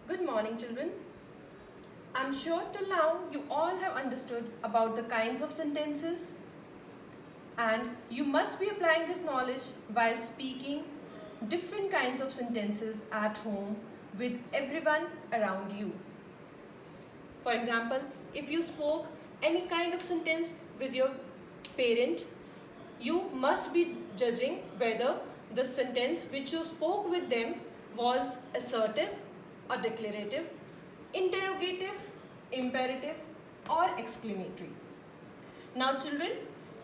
Good morning, children. I'm sure till now you all have understood about the kinds of sentences, and you must be applying this knowledge while speaking different kinds of sentences at home with everyone around you. For example, if you spoke any kind of sentence with your parent, you must be judging whether the sentence which you spoke with them was assertive or declarative, interrogative, imperative, or exclamatory. Now, children,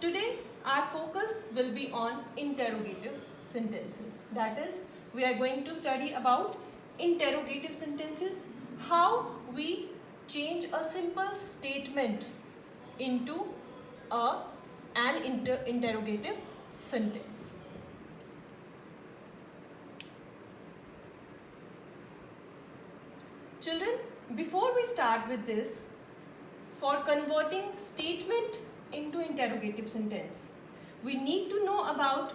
today our focus will be on interrogative sentences. That is, we are going to study about interrogative sentences, how we change a simple statement into an interrogative sentence. Children, before we start with this, for converting statement into interrogative sentence, we need to know about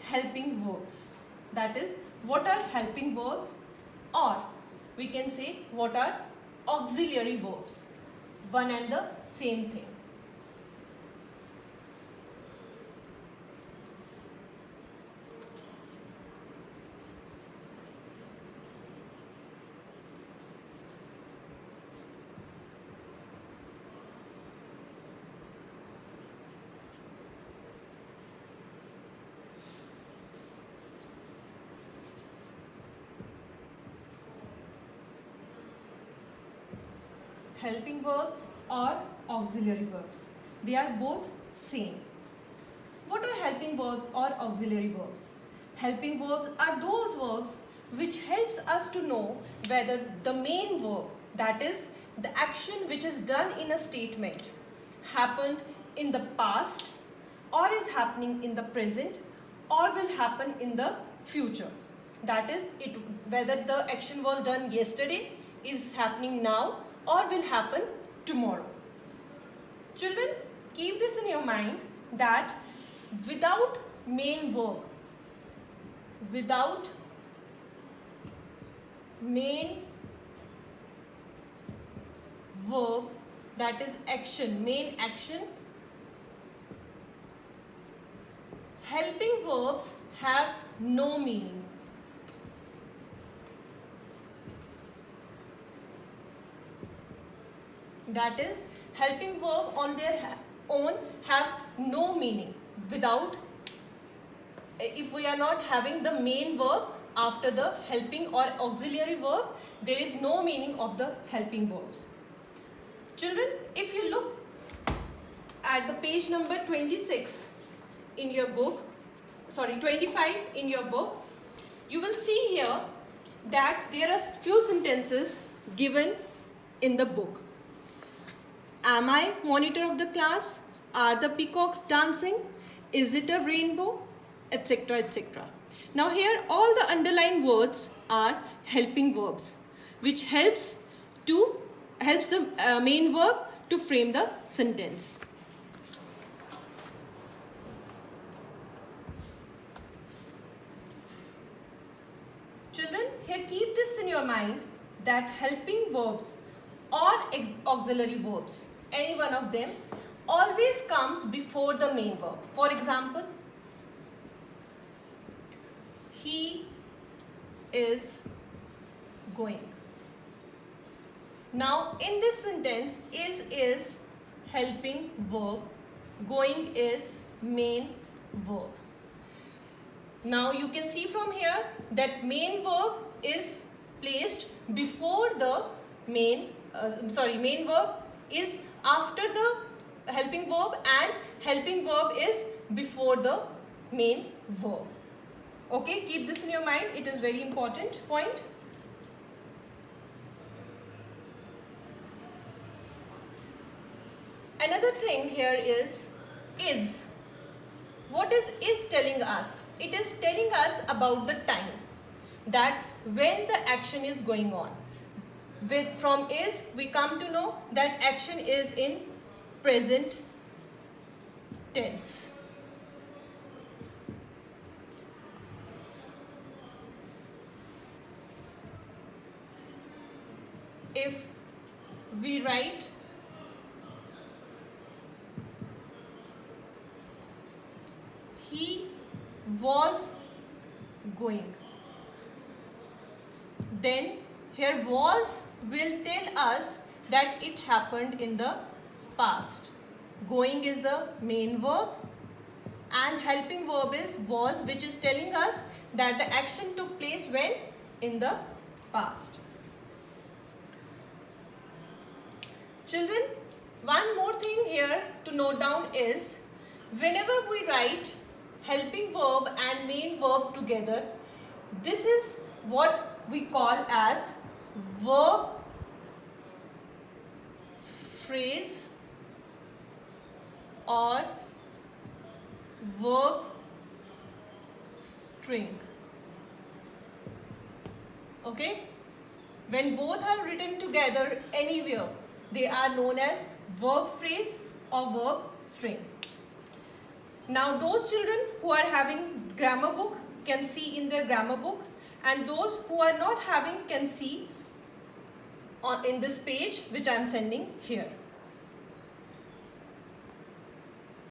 helping verbs. That is, what are helping verbs, or we can say what are auxiliary verbs. One and the same thing. Helping verbs or auxiliary verbs. They are both same. What are helping verbs or auxiliary verbs? Helping verbs are those verbs which helps us to know whether the main verb, that is the action which is done in a statement, happened in the past or is happening in the present or will happen in the future. That is, whether the action was done yesterday, is happening now, or will happen tomorrow. Children, keep this in your mind that without main verb, without main verb, that is action, main action, helping verbs have no meaning. That is, helping verb on their own have no meaning without, if we are not having the main verb after the helping or auxiliary verb, there is no meaning of the helping verbs. Children, if you look at the page number 26 in your book, 25 in your book, you will see here that there are few sentences given in the book. Am I monitor of the class? Are the peacocks dancing? Is it a rainbow? Etc. etc. Now here all the underlined words are helping verbs, which helps the main verb to frame the sentence. Children, here keep this in your mind that helping verbs or auxiliary verbs, any one of them, always comes before the main verb. For example, he is going. Now in this sentence, is helping verb, going is main verb. Now you can see from here that main verb is placed before the main verb is after the helping verb, and helping verb is before the main verb. Okay, keep this in your mind. It is very important point. Another thing here is. What is telling us? It is telling us about the time, that when the action is going on. From is we come to know that action is in present tense. if we write he was going, then here was will tell us that it happened in the past. Going is the main verb and helping verb is was, which is telling us that the action took place when? In the past. Children, one more thing here to note down is whenever we write helping verb and main verb together, this is what we call as verb phrase or verb string. Okay? When both are written together anywhere, they are known as verb phrase or verb string. Now those children who are having grammar book can see in their grammar book, and those who are not having can see in this page which I am sending here.